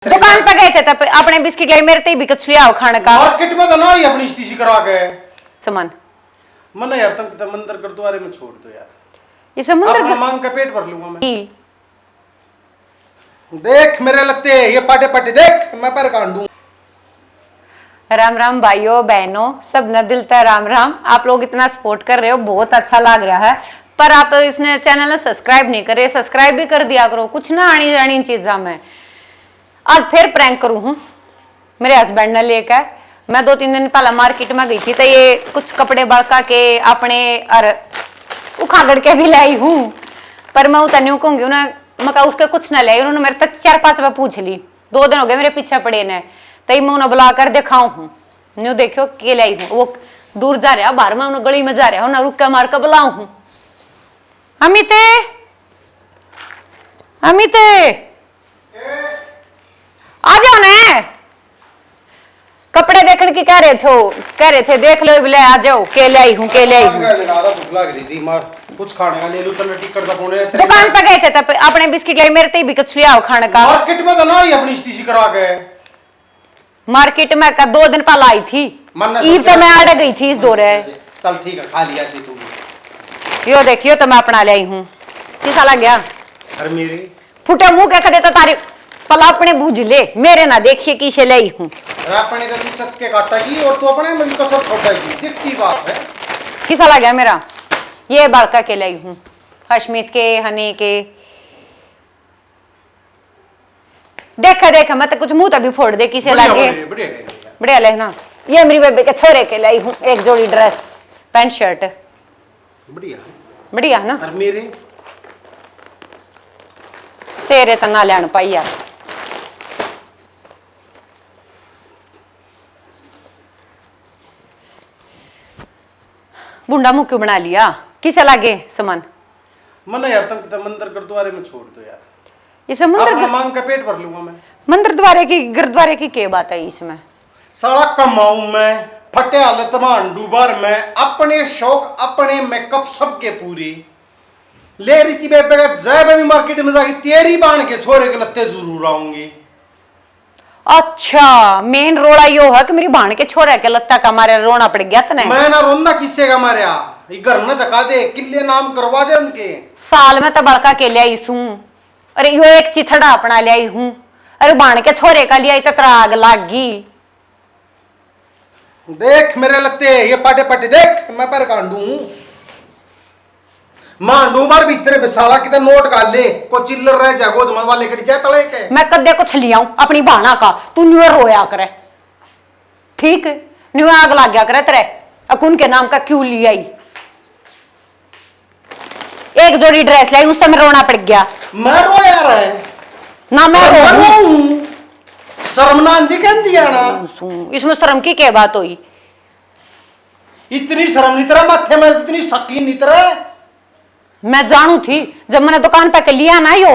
दुकान पे गए थे तब अपने बिस्किट लाई मेरे ते भी कुछ लिया खाने का मार्केट में तो ना ही अपनी स्थिति करा के सामान मन यार तंग मंदिर गुरुद्वारे में छोड़ दो यार। ये समुद्र अपना मांग का पेट भर लूंगा मैं। देख मेरे लत्ते ये पाटे पाटे देख मैं पर काट दूं। राम राम भाइयों बहनों सब न दिल तक राम राम। आप लोग इतना सपोर्ट कर रहे हो बहुत अच्छा लग रहा है, पर आप इसने चैनल सब्सक्राइब नहीं करे। सब्सक्राइब भी कर दिया करो, कुछ ना आनी जानी चीजा में। आज फिर प्रैंक करूं हूं मेरे हस्बैंड ने लेकर। मैं 2-3 दिन पहले मार्केट में गई थी तो ये कुछ कपड़े बड़का के अपने और उखाड़ के भी लाई हूं, पर मैं उतनी कहूंगी उन्हें मैं उसके कुछ ना लाई। उन्होंने मेरे तक 4-5 बार पूछ ली। 2 दिन हो गए मेरे पीछे पड़े ने, तई मैं उन्हें बुलाकर दिखाऊं हूं न्यू देखियो के लाई हूं। वो दूर जा रहा बाहर में उन्हें गली में जा रहा हूं ना, रुक के मार कर बुलाऊं हूं। अमिते अमिते आ जाओ ना, कपड़े देखने की कह रहे थे देख लो ले आ जाओ। के लाई हूं के लाई हूं। भूख लग रही थी मार कुछ खाने का ले लूं तो टिकट का फोन है। दुकान पे गए थे तब अपने बिस्किट लाई मेरे ते भी कुछ लिया खाने का। मार्केट में तो ना ही अपनी स्थिति करा के मार्केट में का 2 दिन पहले आई थी ईद तो मैं आड़ गई थी इस दौरे। चल ठीक है खा लिया थी तू। यो देखियो तो मैं अपना ले आई हूं। किसा लग गया? अरे मेरे फुटे मुंह के देता तारी पला अपने बूझ ले, मेरे ना देखिए किसे ले आई हूं। अपने तो तू सच के काटा की और तू अपने मन को सब छोटा की कितनी बात है। किसा लग गया मेरा? ये बड़का के लाई हूं, हशमीत के हनी के। देखा मैं तो कुछ मुंह तभी फोड़ दे किसे लगे। बढ़िया ले ना। ये मेरी बेबी के छोरे के लाई हूं एक जोड़ी ड्रेस पैंट शर्ट। बढ़िया बढ़िया ना। और मेरे तेरे तो ना लेन पाई यार। बुंडा मुंह क्यों बना लिया? किसे लागे सामान? मन यार तंग मंदिर गुरुद्वारे में छोड़ दो यार। ये सब मंदिर अपना मांग का पेट भर लूंगा मैं। मंदिर द्वारे की गुरुद्वारे की क्या बात है इसमें? सारा कमाऊं मैं फटे हालत में डूबर में अपने शौक अपने मेकअप सबके पूरे ले रही थी बेबे का जय बेबी मार्केट में जाके तेरी बाण के छोरे के लत्ते जरूर आऊंगी। अच्छा मेन रोड़ा यो है कि मेरी भाण के छोरे के लत्ता का मारे रोना पड़ गया तने। मैं ना रोंदा किससे का मारिया ये घर में धका दे किले नाम करवा दे उनके। साल में तो बड़का के ले आई हूं। अरे यो एक चिथड़ा अपना ले आई हूं। अरे भाण के छोरे का लिया तो आग लागी। देख मेरे लत्ते ये पाटे पाटे देख मैं पर कांडू मांडू मार भीतर बेसाला किते नोट गाल ले को चिल्लर रह जा गोद में वाले कट जाए तले के। मैं कदे को छलियाऊं अपनी भाणा का, तू न्यू रोया करे ठीक न्यू आग लाग गया करे तेरे अकुन के नाम का क्यों लिया आई। एक जोड़ी ड्रेस लाई उस समय रोना पड़ गया। मैं रोया रहे ना मैं रो शर्म ना आंदी कहती है ना। इसमें शर्म की क्या बात हुई? इतनी शर्म नहीं तेरा माथे में इतनी शकीन नहीं तेरा। मैं जानू थी जब मैंने दुकान पे लिया ना यो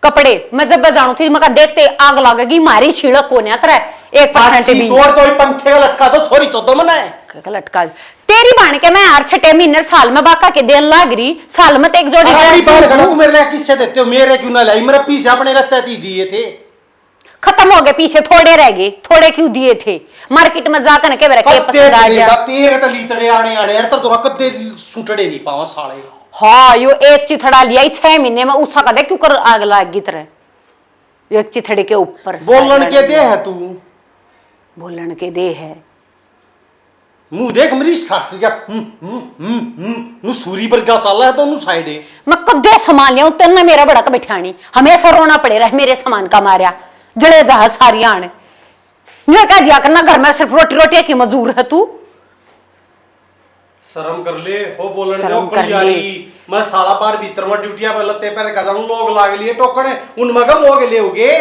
कपड़े, मैं जब जानू थी मैं देखते आग लगेगी मारी छिड़क को नहीं तेरा 1% भी तोड़ तो पंखे का लटका दो छोरी चौदो मना है लटका तेरी बाण के मैं हर 6 महीने साल में बाका के देन लाग रही साल में तो एक जोड़ी मेरे लिए किससे देते हो मेरे क्यों ना लाई मेरे पीछे अपने रत्ते दिए थे खत्म हो गए पीछे थोड़े रह गए। थोड़े क्यों दिए थे मार्केट में जाकर के पसंद आ गया तेरे तो लीतड़े आने आने यार तो कद्दे सुटड़े नहीं पावा साले। हाँ यो एक चिथड़ा लिया 6 महीने में उसका कदे क्यों कर आग लागी तरह एक चिथड़े के ऊपर। बोलन के दे है तू बोलन के दे है मुंह देख मेरी सास क्या सूरी पर क्या चल रहा है दोनों साइड मैं कदे सामान लिया तेन मेरा बड़ा का बिठानी हमेशा रोना पड़े रहा मेरे सामान का मारिया जड़े जहाज सारी आने मैं कह दिया करना घर में सिर्फ रोटी रोटी की मजूर है तू। शर्म कर ले हो बोलन दे कर ले। मैं साला बार भीतर में ड्यूटियां पर लते पर का जाऊं लोग लाग लिए टोकने उन मगम हो गए होगे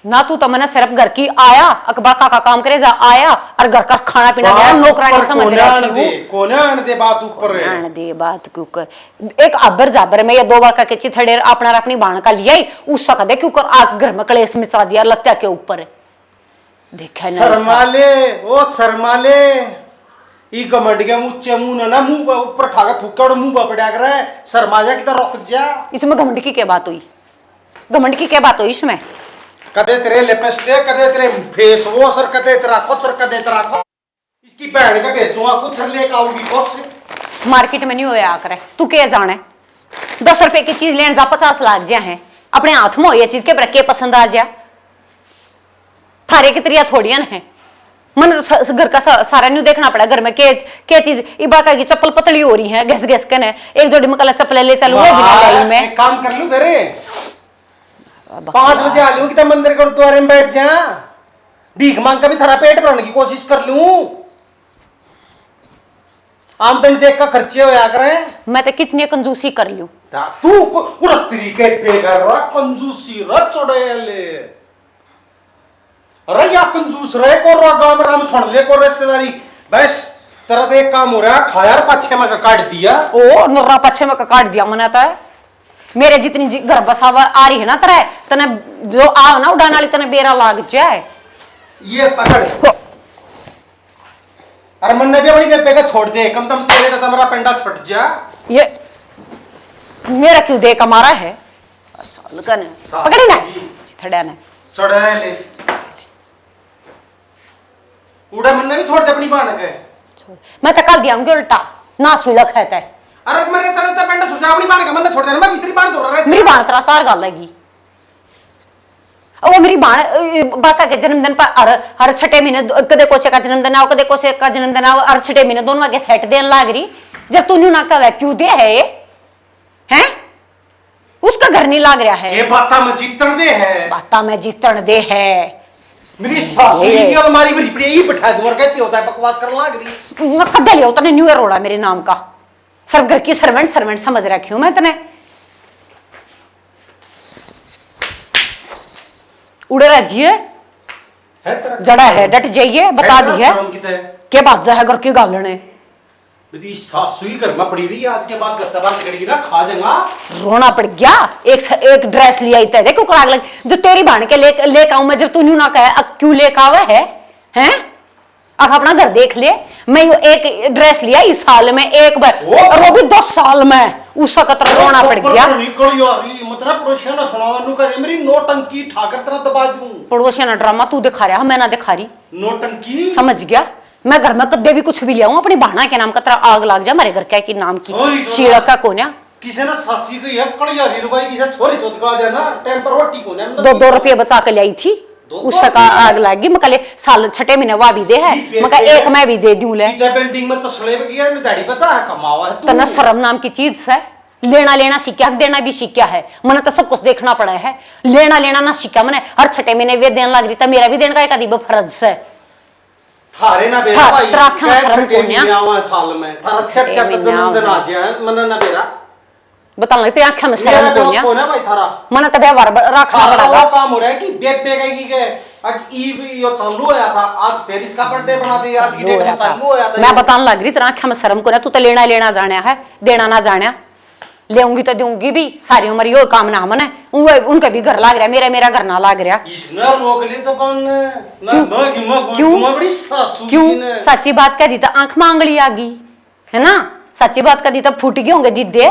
ना तू तो मैंने सिर्फ घर की आया अकबर का काम करे जा आया और घर का खाना पीना दे नौकरानी समझ रहा है कोने आन दे बात ऊपर है आन दे बात के ऊपर एक अबर जाबर में ये 2 बार का चिथड़े अपना अपनी बाण का लिया ही उस सकदे के ऊपर आग घर में कलेश मचा दिया लत्या के ऊपर देखा ना शर्माले ओ शर्माले ई गमंड के मुच्चे मुंह ना मुंह ऊपर ठाका थुक्का और मुंह पड़या करे शर्मा जा कि रुक जा। इसमें घमंड की क्या बात हुई? घमंड की क्या बात हो इसमें? कदे तेरे लिपस्टिक, कदे तेरे फेस वॉश और कदे तेरा कुछ और कदे तेरा कुछ। इसकी बहन का बेचूंगा कुछ और लेकर आऊंगी कुछ। मार्केट में नहीं होया आकर तू क्या जाने, 10 रुपए की चीज लेने जा 50 लाख जा है, अपने हाथ में हो ये चीज के पर के पसंद आ जा, थारे की तरिया थोड़िया है। मन घर का सारा नहीं देखना पड़ा, घर में के चीज इबाका की चप्पल पतली हो रही है, घस घस के ने एक जोड़ी में कल चप्पल ले चलू वो बिना लाई में। एक काम कर लूं मेरे 5 बजे आ लूं कि तब मंदिर गुरुद्वारे में बैठ जा, भीख मांग का भी थारा पेट भरने की कोशिश कर लूं। आमदनी देख का खर्चे होया करे। मैं तो कितनी कंजूसी कर लूं। तू पूरा तरीके पे कर रहा कंजूसी र चढ़ेले। अरे या कंजूस रहे को गांव राम सुन ले को रिश्तेदारी बस तेरा तो एक काम हो रहा है, खाया पछे में काट दिया। ओ नोरा पछे में काट दिया मना था। मेरे जितनी घर बसावा आ रही है ना तेरे तने जो आओ ना उड़ान वाली तने बेरा लाग जाए। ये पकड़ अरे मन ने भी अपनी बेबे का छोड़ दे, कम दम तेरे तो मेरा पेंडा छट जा। ये मेरा क्यों दे कमारा है? अच्छा लगन पकड़ी ना थड़ा ने चढ़े ले उड़ा मन ने भी छोड़ दे अपनी बहन के। मैं तो कल दियाऊंगी उल्टा ना सुलख है ते। अरे मेरे तरह तो पेंडा छुट जा अपनी बहन के मन ने छोड़ दे, मैं भीतरी बहन तोड़ रहा। मेरी बहन तेरा सार गल लगी। वो मेरी बाका के जन्मदिन पर हर छठे महीने कदे कोसे का जन्मदिन आओ कदे कोसे का जन्मदिन आओ, हर छठे महीने दोनों के सेट देन लाग रही। जब तू ना कहे क्यों दे है हैं? उसका घर नहीं लाग रहा है। ये बाता में जीतन दे है, बाता में जीतन दे है। मेरी सासू की अलमारी में रिपड़ी ही बिठा दूं और कहती होता है बकवास करने लाग रही। मैं कदे लिया तने न्यू ईयर रोड़ा मेरे नाम का, सब घर की सर्वेंट समझ रखी हूं मैं तने। उड़े रजिए जड़ा है डट जाइए बता दी है के बात जा है घर की गालने। मेरी सासू ही घर में पड़ी रही आज के बाद घर बाहर निकलेगी ना खा जाऊंगा। रोना पड़ गया। एक ड्रेस लिया ही थे क्यों कराग लग जो तेरी बहन के ले आऊं मैं, जब तू न्यू ना कहे क्यों लेकर आवे है हैं? अपना घर देख ले, मैं एक ड्रेस लिया इस साल में एक बार और वो भी 10 साल में, उसका कतरा रोना पड़ गया। मेरी नोटंकी ठाकर तरह दबा दूं। पड़ोसिया ना ड्रामा तू दिखा रहा मैं ना दिखा रही। नोटंकी समझ गया। मैं घर में कदे भी कुछ भी ले आऊं अपनी बहना के नाम का तरह आग लाग जा मेरे घर क्या की नाम की शीला का कोन्या किसी ने साची को ये कड़ियारी रुपए किसी छोरी चोट का जाना टेम्पर रोटी कोन्या 2 रुपये बचा के लाई थी उसका आग लागी। मैं कल साल छठे महीने वा भी दे है मैं एक मैं भी दे दूं ले बिल्डिंग में तो सड़े गया दाढ़ी बचा है कमावा है तना शर्म नाम की चीज से लेना सीखा देना भी सीखा है। मैंने तो सब कुछ देखना पड़ा है। लेना ना सीखा मैंने हर छठे महीने वे देने लग रही था मेरा भी देने का एक आदि फर्ज से थारे ना बेरा भाई त्राखा शर्म कोन्या साल में थारा चट जन्मदिन आ जाए मन ना बेरा बता लगते आंखें में शर्म कोन्या कोना भाई थारा मन तो व्यवहार रखना पड़ेगा। वो काम हो रहा है कि बेबे गई के आज ईव यो चालू होया था, आज फिर इसका बर्थडे बना दे, आज की डेट में चालू होया था। मैं बताने लग रही तेरा आंखें में शर्म कोन्या तू तो लेना जाना है देना ना जाना लेऊंगी तो दूंगी भी सारी उम्र यो काम ना मने उनका भी घर लाग रहा मेरा घर ना लाग रहा। इसने रोक ले जबान ने ना क्यों बड़ी सासू क्यों सच्ची बात कह दी तो आंख में आंगली आ गई है ना, सच्ची बात कह दी तो फूट गए होंगे दीदे।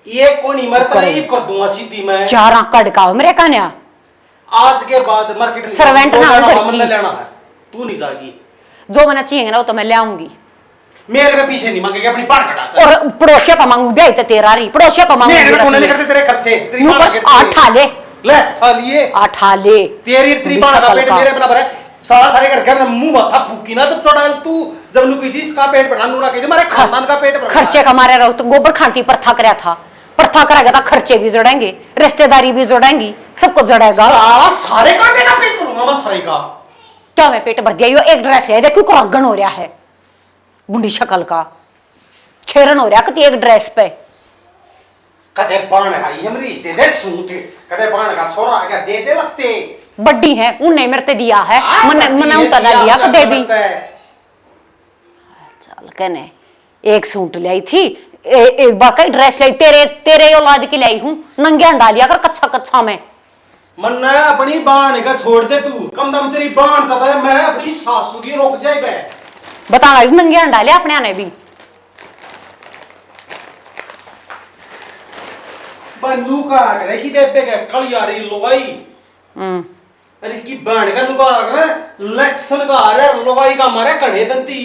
ये कौन इमरत नहीं कर दूंगा सीधी मैं 4 आंख कड़काओ मेरे कन्या आज के बाद मार्केट में सर्वेंट ना हो लेना है तू नहीं जाएगी जो मैंने चाहिए ना वो तो मैं ले आऊंगी। मेरे पे पीछे नहीं मांगेगी अपनी बात कटा और पड़ोसिया का मांगू ब्याह तो तेरा रही पड़ोसिया का मांगू मेरे को नहीं करते तेरे खर्चे तेरी बात के आठ ले खा लिए आठा ले तेरी बात का पेट मेरे बराबर है साला थारे घर के मुंह माथा फूकी ना तो थोड़ा तू जब नु कही थी इसका पेट बढ़ा नूरा कही हमारे खानदान का पेट बढ़ा खर्चे का मारे रहो तो गोबर खांटी प्रथा कराया था प्रथा कराएगा तो खर्चे भी जोड़ेंगे रिश्तेदारी भी जोड़ेंगी सब कुछ जोड़ेगा। सारे का मेरा पेट भरूंगा मैं थारे का क्या मैं पेट भर दिया यो एक ड्रेस ले देखो करागन हो रहा है बुंडी शक्ल का छेरन हो रहा कति एक ड्रेस पे कदे बाण आई हमरी दे दे सूट कदे बाण का छोरा आ गया दे लगते बड्डी है उन्हें मेरे दिया है मने उतना लिया कदे भी चल कहने एक सूट लाई थी एक बार कई ड्रेस लाई तेरे औलाद की लाई हूं नंगे डालिया कर कच्चा में मन अपनी बाण का छोड़ दे तू कम दम तेरी बाण का मैं अपनी सासू की रोक जाए बे बता नंगे डाले अपने आने भी बनू का करे कि बेबे के कल यारी लुगाई और इसकी बहन का नुका करे इलेक्शन का आ रहा लुगाई का मारे कड़े दंती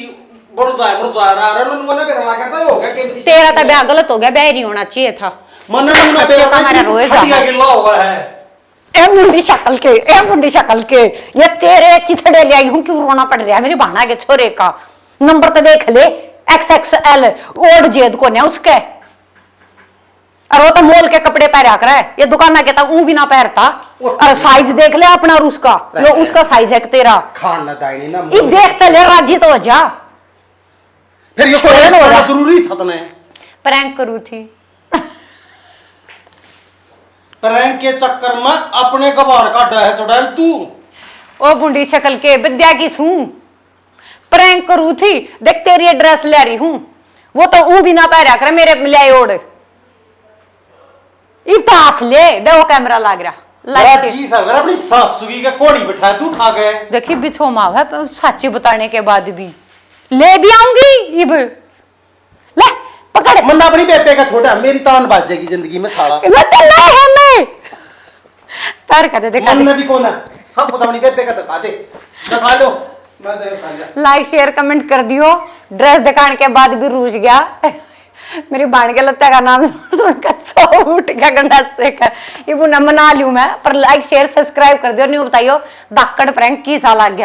बड़ जा रहा है नुका ना करना करता हो गया कि तेरा तो ब्याह गलत हो गया, ब्याह नहीं होना चाहिए था। मन में बच्चे का हमारा रोए जा हटिया गिल्ला हुआ है। ए मुंडी शक्ल के ये तेरे चिथड़े ले आई हूं, क्यों रोना पड़ रहा है मेरी भाना के छोरे का। नंबर तो देख ले, XXL ओड जेद को ने उसके, और वो तो मोल के कपड़े पहरा कर है, ये दुकान के ऊ भी ना पहनता। और साइज देख ले अपना और उसका, ये उसका साइज है तेरा। खान ना दाई ना ये देख तो ले, राजी तो हो जा। फिर ये कोई जरूरी था तने प्रैंक करू थी। प्रैंक के चक्कर में अपने गवार काटा है चुड़ैल तू। ओ बुंडी शक्ल के विद्या की सू प्रैंक करू थी, देख तेरी ड्रेस ले रही हूं, वो तो ऊ भी ना पहरा कर मेरे ले ओढ़। ई पास ले देखो कैमरा लाग रहा लाइक से जी सब अपनी सासू की कोड़ी बिठा तू उठा गए। देखी बिछो माव है, सच्ची बताने के बाद भी ले भी आऊंगी। इब ले पकड़, मन अपनी बेबे का छोटा, मेरी तान बाज जाएगी जिंदगी में साला। ले तो ले है मैं तार का दिखा मन में भी कौन है, सब कुछ अपनी बेबे का दिखा दे, दिखा लो। मैं दे खा लिया। लाइक शेयर कमेंट कर दियो। ड्रेस दिखाने के बाद भी रूस गया। मेरी बाण के लत्ता का नाम सुनकर उठ गया गंडा से कर, ये वो न मना लूं मैं, पर लाइक शेयर सब्सक्राइब कर दियो। नहीं बताइयो दाकड़ प्रैंक की सा लग गया।